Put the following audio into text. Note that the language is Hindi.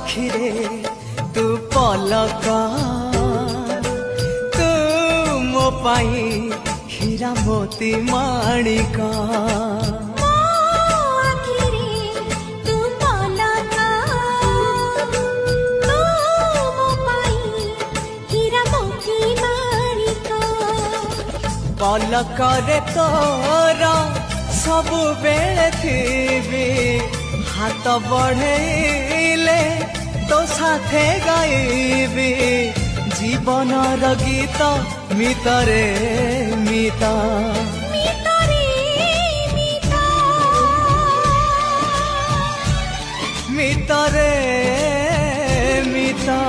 आखिरे तू पलक तू मो पाई हीरा मोती माणिक पलकरे तोर सबु बेले थी हाथ बढ़ेले तो साथे गाइबी जीवनर गीत मितरे मिता मितरे मिता।